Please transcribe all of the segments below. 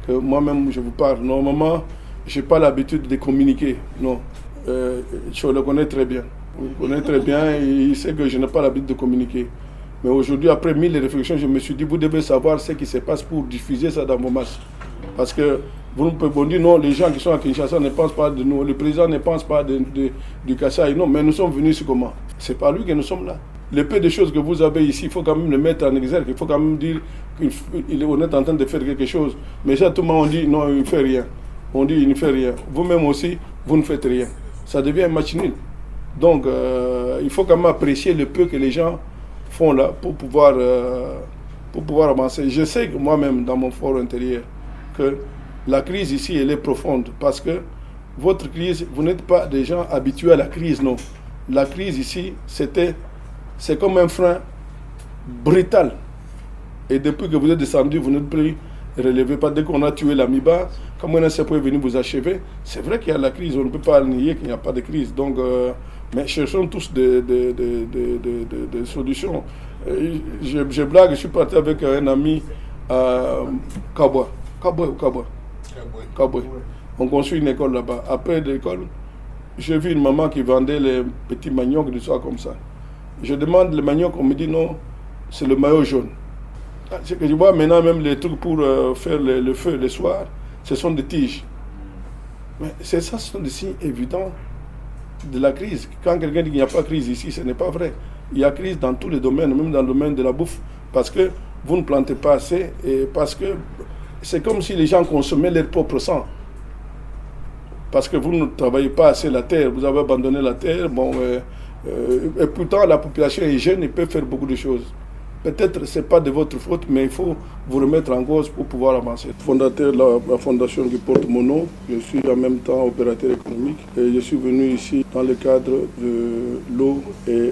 que moi-même je vous parle. Normalement, je n'ai pas l'habitude de communiquer. Non. Je le connais très bien. Il me connaît très bien et il sait que je n'ai pas l'habitude de communiquer. Mais aujourd'hui, après 1000 réflexions, je me suis dit, vous devez savoir ce qui se passe pour diffuser ça dans vos matchs. Parce que vous ne pouvez pas dire, non, les gens qui sont à Kinshasa ne pensent pas de nous, le président ne pense pas du Kassai. Non, mais nous sommes venus sur comment? C'est pas lui que nous sommes là. Le peu de choses que vous avez ici, il faut quand même le mettre en exergue. Il faut quand même dire qu'on est en train de faire quelque chose. Mais ça, tout le monde dit, non, il ne fait rien. On dit, il ne fait rien. Vous-même aussi, vous ne faites rien. Ça devient un match nul. Donc, il faut quand même apprécier le peu que les gens font là pour pouvoir avancer. Je sais que moi-même, dans mon fort intérieur, que la crise ici, elle est profonde parce que votre crise, vous n'êtes pas des gens habitués à la crise, non. La crise ici, c'est comme un frein brutal. Et depuis que vous êtes descendu, vous n'êtes plus relevé. Pas dès qu'on a tué l'Amiba, comme on a est venir vous achever, c'est vrai qu'il y a la crise, on ne peut pas nier qu'il n'y a pas de crise. Donc, mais cherchons tous des solutions. Je blague, je suis parti avec un ami à Kabwe. On construit une école là-bas. Après l'école, j'ai vu une maman qui vendait les petits maniocs, des soirs comme ça. Je demande le manioc, on me dit non, c'est le maillot jaune. Ce que je vois maintenant, même les trucs pour faire le feu le soir, ce sont des tiges. Mais c'est ça, ce sont des signes évidents de la crise. Quand quelqu'un dit qu'il n'y a pas de crise ici, ce n'est pas vrai. Il y a crise dans tous les domaines, même dans le domaine de la bouffe, parce que vous ne plantez pas assez et parce que c'est comme si les gens consommaient leur propre sang. Parce que vous ne travaillez pas assez la terre, vous avez abandonné la terre, et pourtant la population est jeune et peut faire beaucoup de choses. Peut-être que ce n'est pas de votre faute, mais il faut vous remettre en cause pour pouvoir avancer. Fondateur de la fondation qui porte mon nom, je suis en même temps opérateur économique et je suis venu ici dans le cadre de l'eau et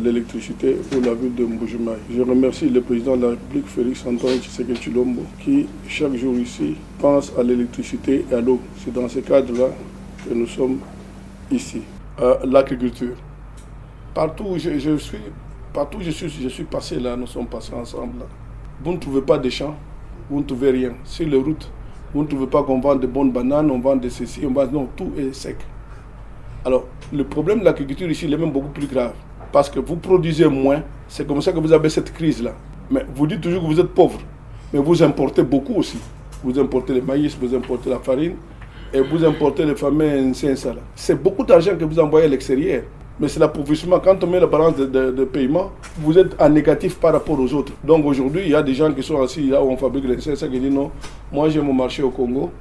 l'électricité pour la ville de Mbujimayi. Je remercie le président de la République, Félix Antoine Tshisekedi Tshilombo, qui chaque jour ici pense à l'électricité et à l'eau. C'est dans ce cadre-là que nous sommes ici. L'agriculture. Partout où je suis passé là, nous sommes passés ensemble là. Vous ne trouvez pas de champs, vous ne trouvez rien. Sur les routes, vous ne trouvez pas qu'on vend de bonnes bananes, on vend de ceci, non, tout est sec. Alors, le problème de l'agriculture ici, il est même beaucoup plus grave. Parce que vous produisez moins, c'est comme ça que vous avez cette crise-là. Mais vous dites toujours que vous êtes pauvre, mais vous importez beaucoup aussi. Vous importez le maïs, vous importez la farine, et vous importez les fameux NCNSA. C'est beaucoup d'argent que vous envoyez à l'extérieur. Mais c'est l'appauvrissement. Quand on met la balance de paiement, vous êtes en négatif par rapport aux autres. Donc aujourd'hui, il y a des gens qui sont assis là où on fabrique les NCNSA qui disent non, moi j'ai mon marché au Congo.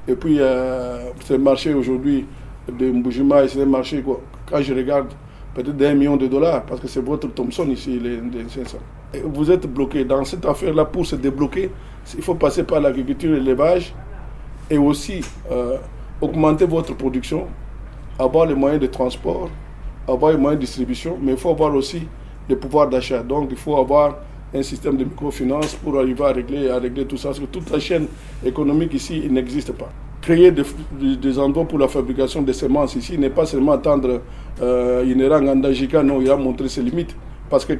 Et puis, ce marché aujourd'hui de Mbujimayi, c'est un marché, quoi, quand je regarde, peut-être d'$1 million, parce que c'est votre Thomson ici, les NCNSA. Et vous êtes bloqué. Dans cette affaire-là, pour se débloquer, il faut passer par l'agriculture et l'élevage et aussi augmenter votre production, avoir les moyens de transport, avoir les moyens de distribution, mais il faut avoir aussi le pouvoir d'achat. Donc il faut avoir un système de microfinance pour arriver à régler tout ça. Parce que toute la chaîne économique ici n'existe pas. Créer des endroits pour la fabrication de semences ici n'est pas seulement attendre Inerang Andajika, non, il a montré ses limites. Parce que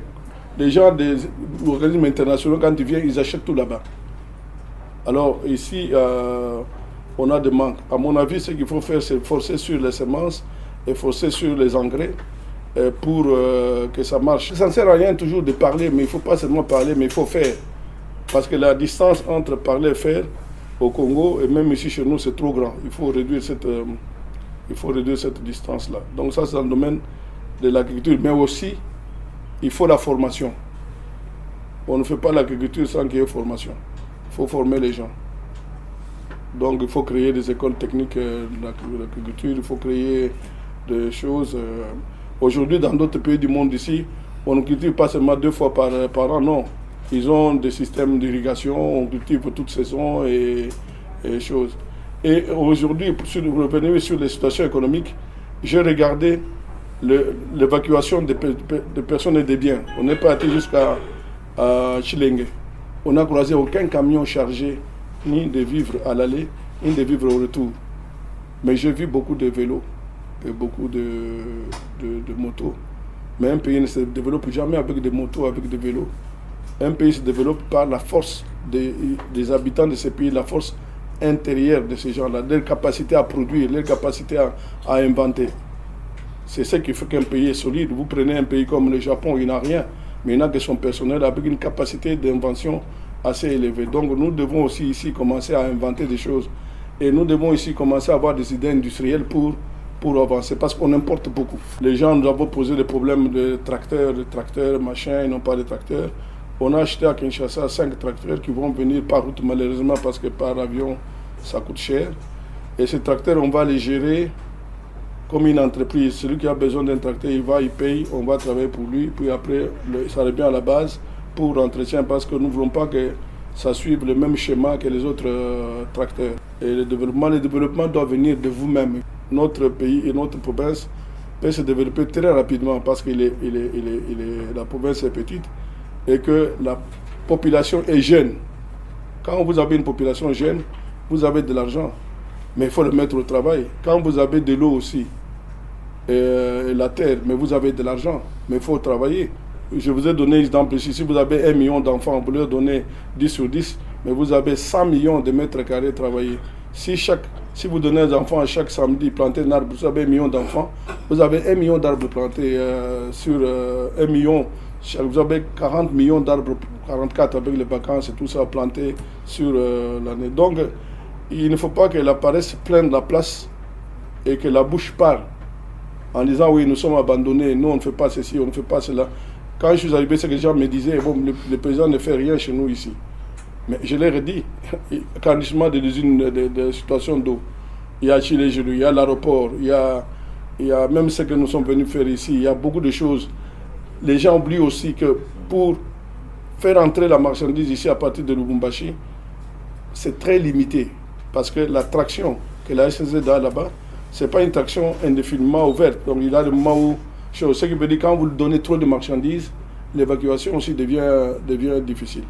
les gens des organismes internationaux, quand ils viennent, ils achètent tout là-bas. Alors ici, on a des manques. À mon avis, ce qu'il faut faire, c'est forcer sur les semences et forcer sur les engrais pour que ça marche. Ça ne sert à rien toujours de parler, mais il ne faut pas seulement parler, mais il faut faire. Parce que la distance entre parler et faire au Congo, et même ici chez nous, c'est trop grand. Il faut réduire cette distance-là. Donc ça, c'est dans le domaine de l'agriculture. Mais aussi, il faut la formation. On ne fait pas l'agriculture sans qu'il y ait formation. Il faut former les gens. Donc il faut créer des écoles techniques de l'agriculture, il faut créer des choses. Aujourd'hui, dans d'autres pays du monde ici, on ne cultive pas seulement 2 fois par an, non. Ils ont des systèmes d'irrigation, on cultive toute saison et choses. Et aujourd'hui, pour revenir sur les situations économiques, j'ai regardé l'évacuation des personnes et des biens. On est parti jusqu'à Chilenge. On n'a croisé aucun camion chargé, ni de vivres à l'aller, ni de vivres au retour. Mais j'ai vu beaucoup de vélos et beaucoup de motos. Mais un pays ne se développe jamais avec des motos, avec des vélos. Un pays se développe par la force des habitants de ce pays, la force intérieure de ces gens-là, leur capacité à produire, leur capacité à inventer. C'est ce qui fait qu'un pays est solide. Vous prenez un pays comme le Japon, il n'a rien, mais il a que son personnel avec une capacité d'invention assez élevée. Donc nous devons aussi ici commencer à inventer des choses. Et nous devons ici commencer à avoir des idées industrielles pour avancer, parce qu'on importe beaucoup. Les gens nous avons posé des problèmes de tracteurs, machin, ils n'ont pas de tracteurs. On a acheté à Kinshasa 5 tracteurs qui vont venir par route malheureusement parce que par avion ça coûte cher. Et ces tracteurs, on va les gérer comme une entreprise. Celui qui a besoin d'un tracteur, il va, il paye, on va travailler pour lui, puis après ça revient à la base pour l'entretien, parce que nous ne voulons pas que ça suive le même schéma que les autres tracteurs. Et le développement doit venir de vous-même. Notre pays et notre province peut se développer très rapidement parce que la province est petite et que la population est jeune. Quand vous avez une population jeune, vous avez de l'argent, mais il faut le mettre au travail. Quand vous avez de l'eau aussi, et la terre, mais vous avez de l'argent, mais il faut travailler. Je vous ai donné l'exemple ici, si vous avez 1 million d'enfants, vous leur donnez 10 sur 10, mais vous avez 100 millions de mètres carrés travaillés. Si vous donnez aux enfants chaque samedi planter un arbre, vous avez 1 million d'enfants, vous avez 1 million d'arbres plantés sur 1 million, vous avez 40 millions d'arbres, 44 avec les vacances et tout ça planté sur l'année. Donc il ne faut pas que la paresse prenne la place et que la bouche parle en disant oui, nous sommes abandonnés, nous on ne fait pas ceci, on ne fait pas cela. Quand je suis arrivé, c'est que les gens me disaient bon, le président ne fait rien chez nous ici. Mais je leur ai dit, agrandissement de l'usine de situation d'eau, il y a Chile-Gelou, il y a l'aéroport, il y a même ce que nous sommes venus faire ici, il y a beaucoup de choses. Les gens oublient aussi que pour faire entrer la marchandise ici à partir de Lubumbashi, c'est très limité. Parce que la traction que la SNCF a là-bas, ce n'est pas une traction indéfiniment ouverte. Donc il y a le moment où, ce qui veut dire quand vous donnez trop de marchandises, l'évacuation aussi devient difficile.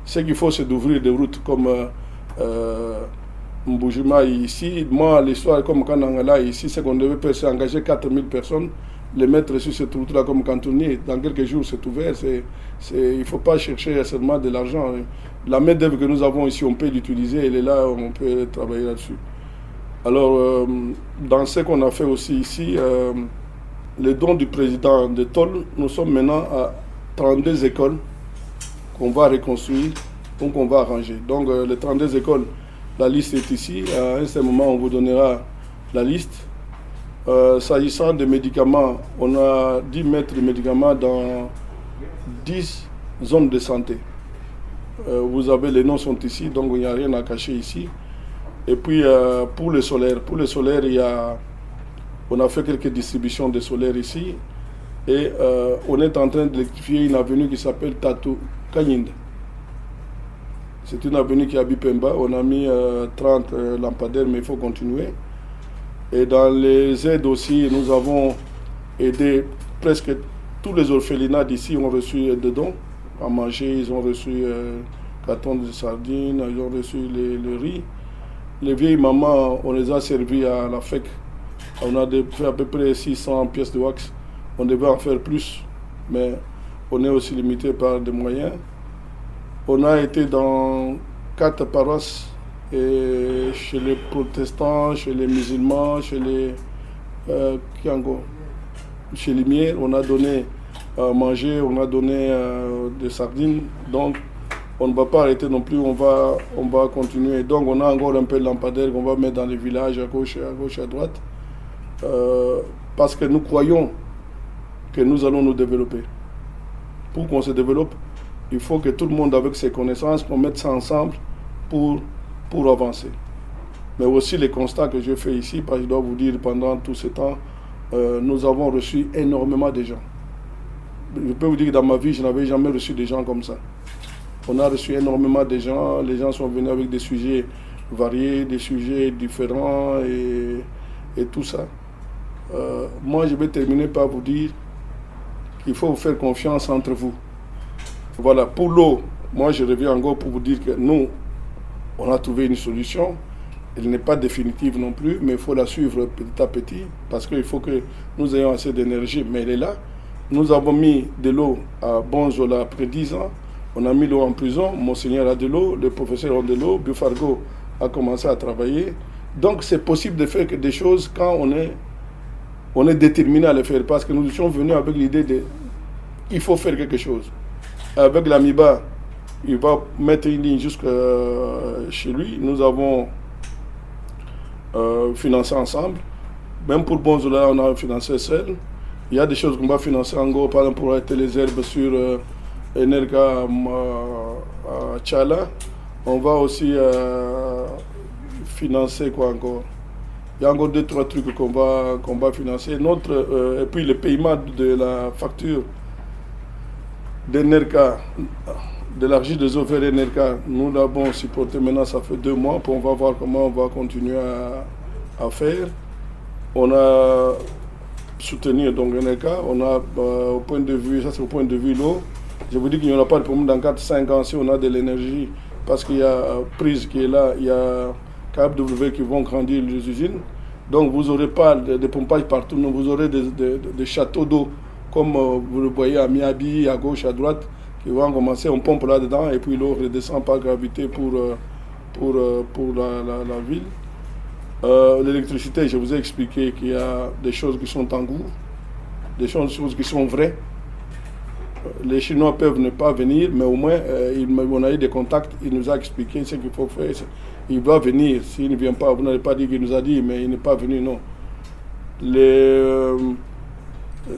Ce qu'il faut, c'est d'ouvrir des routes comme Mbujima ici. Moi, l'histoire comme Kanangala ici, c'est qu'on devait engager 4000 personnes, les mettre sur cette route-là comme cantonnier. Dans quelques jours, c'est ouvert. Il ne faut pas chercher seulement de l'argent. La main-d'œuvre que nous avons ici, on peut l'utiliser. Elle est là, on peut travailler là-dessus. Alors, dans ce qu'on a fait aussi ici, les dons du président de Tol, nous sommes maintenant à 32 écoles qu'on va reconstruire, donc on va arranger. Donc les 32 écoles, la liste est ici. À un certain moment, on vous donnera la liste. S'agissant des médicaments, on a 10 mètres de médicaments dans 10 zones de santé. Vous avez, les noms sont ici, donc il n'y a rien à cacher ici. Et puis pour le solaire, on a fait quelques distributions de solaire ici. Et on est en train d'électrifier une avenue qui s'appelle Tatou Kanyinde. C'est une avenue qui est à Bipemba. On a mis 30 lampadaires, mais il faut continuer. Et dans les aides aussi, nous avons aidé presque tous les orphelinats d'ici ont reçu des dons à manger. Ils ont reçu cartons de sardines, ils ont reçu le riz. Les vieilles mamans, on les a servis à la FEC. On a fait à peu près 600 pièces de wax. On devait en faire plus, mais on est aussi limité par des moyens. On a été dans 4 paroisses, et chez les protestants, chez les musulmans, chez les Miers, on a donné à manger, on a donné des sardines. Donc, on ne va pas arrêter non plus, on va continuer. Donc, on a encore un peu de lampadaires qu'on va mettre dans les villages à gauche et à droite. Parce que nous croyons que nous allons nous développer. Pour qu'on se développe, il faut que tout le monde, avec ses connaissances, qu'on mette ça ensemble pour avancer. Mais aussi les constats que je fais ici, parce que je dois vous dire, pendant tout ce temps, nous avons reçu énormément de gens. Je peux vous dire que dans ma vie, je n'avais jamais reçu des gens comme ça. On a reçu énormément de gens, les gens sont venus avec des sujets variés, des sujets différents et tout ça. Moi, je vais terminer par vous dire qu'il faut vous faire confiance entre vous. Voilà, pour l'eau, moi je reviens encore pour vous dire que nous, on a trouvé une solution. Elle n'est pas définitive non plus, mais il faut la suivre petit à petit, parce qu'il faut que nous ayons assez d'énergie, mais elle est là. Nous avons mis de l'eau à Bonjola après 10 ans. On a mis l'eau en prison, Monseigneur a de l'eau, les professeurs ont de l'eau, Bufargo a commencé à travailler. Donc c'est possible de faire des choses quand on est déterminé à le faire. Parce que nous sommes venus avec l'idée il faut faire quelque chose. Avec l'AMIBA, il va mettre une ligne jusqu'à chez lui. Nous avons financé ensemble. Même pour Bonzola, on a financé seul. Il y a des choses qu'on va financer en gros, par exemple pour arrêter les herbes sur Energa à Tchala. On va aussi financer quoi encore. Il y a encore 2-3 trucs qu'on va financer. Et puis le paiement de la facture d'Energa, de l'argile des eaux vers Energa, nous l'avons supporté maintenant, ça fait 2 mois. On va voir comment on va continuer à faire. On a soutenu donc Energa, on a au point de vue, ça c'est au point de vue l'eau. Je vous dis qu'il n'y aura pas de problème dans 4-5 ans si on a de l'énergie, parce qu'il y a Prise qui est là, il y a KFW qui vont grandir les usines. Donc vous n'aurez pas de pompage partout, non, vous aurez des châteaux d'eau, comme vous le voyez à Miabi, à gauche, à droite, qui vont commencer, on pompe là-dedans et puis l'eau redescend par gravité pour la ville. L'électricité, je vous ai expliqué qu'il y a des choses qui sont en cours, des choses qui sont vraies. Les Chinois peuvent ne pas venir, mais au moins, on a eu des contacts, il nous a expliqué ce qu'il faut faire. Il va venir, s'il ne vient pas, vous n'allez pas dire qu'il nous a dit, mais il n'est pas venu, non. Les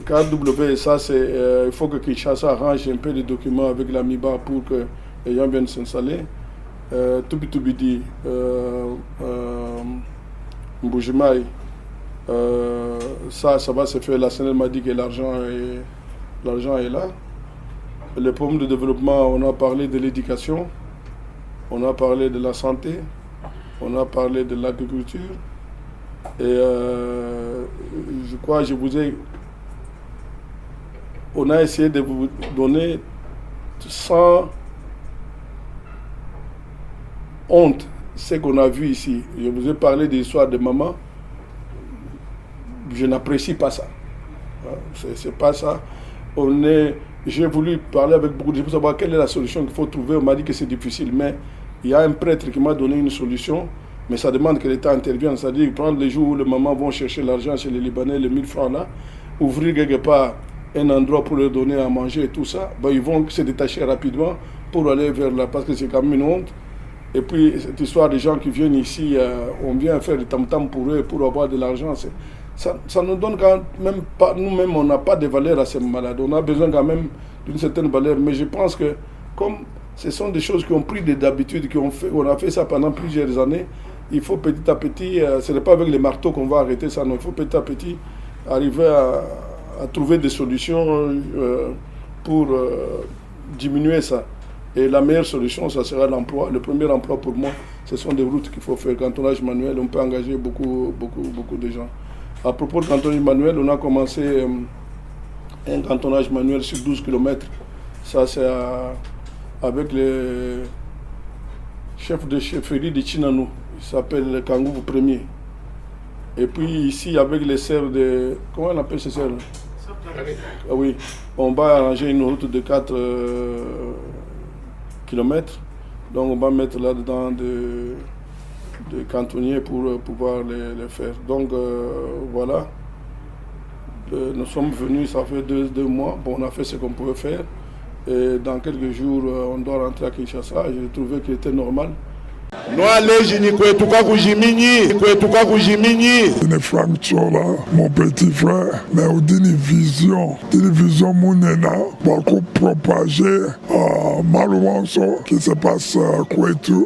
KW, ça c'est, il faut que Kinshasa arrange un peu les documents avec l'AMIBA pour que les gens viennent s'installer. Tubidi, Mbujimaï, ça va se faire. La CNL m'a dit que l'argent est là. Les problèmes de développement, on a parlé de l'éducation, on a parlé de la santé, on a parlé de l'agriculture. Et je crois, on a essayé de vous donner sans honte ce qu'on a vu ici. Je vous ai parlé de l'histoire de maman. Je n'apprécie pas ça. C'est pas ça. J'ai voulu parler avec beaucoup de gens pour savoir quelle est la solution qu'il faut trouver. On m'a dit que c'est difficile, mais il y a un prêtre qui m'a donné une solution, mais ça demande que l'État intervienne. C'est-à-dire prendre les jours où les mamans vont chercher l'argent chez les Libanais, les 1000 francs là, ouvrir quelque part un endroit pour leur donner à manger et tout ça, ils vont se détacher rapidement pour aller vers là, parce que c'est quand même une honte. Et puis cette histoire des gens qui viennent ici, on vient faire des tam-tam pour eux, pour avoir de l'argent, ça nous donne quand même pas, nous-mêmes on n'a pas de valeur à ces malades, on a besoin quand même d'une certaine valeur, mais je pense que comme ce sont des choses qui ont pris d'habitude, on a fait ça pendant plusieurs années, il faut petit à petit, ce n'est pas avec les marteaux qu'on va arrêter ça, non, il faut petit à petit arriver à trouver des solutions pour diminuer ça. Et la meilleure solution, ça sera l'emploi. Le premier emploi pour moi, ce sont des routes qu'il faut faire. Cantonnage manuel, on peut engager beaucoup de gens. À propos de cantonnage manuel, on a commencé un cantonnage manuel sur 12 km. Ça, c'est avec le chef de chefferie de Chinanou. Il s'appelle Kangouvou Premier. Et puis ici, avec les serres de... Comment on appelle ces serres? Ah oui, on va arranger une route de 4 km. Donc on va mettre là-dedans des cantonniers pour pouvoir les faire. Donc voilà, nous sommes venus, ça fait 2 mois. Bon, on a fait ce qu'on pouvait faire. Et dans quelques jours, on doit rentrer à Kinshasa. J'ai trouvé qu'il était normal. Frank Chola, mon petit frère, mais on dit une vision mounena, pour propager malheureusement qui se passe quoi et tout.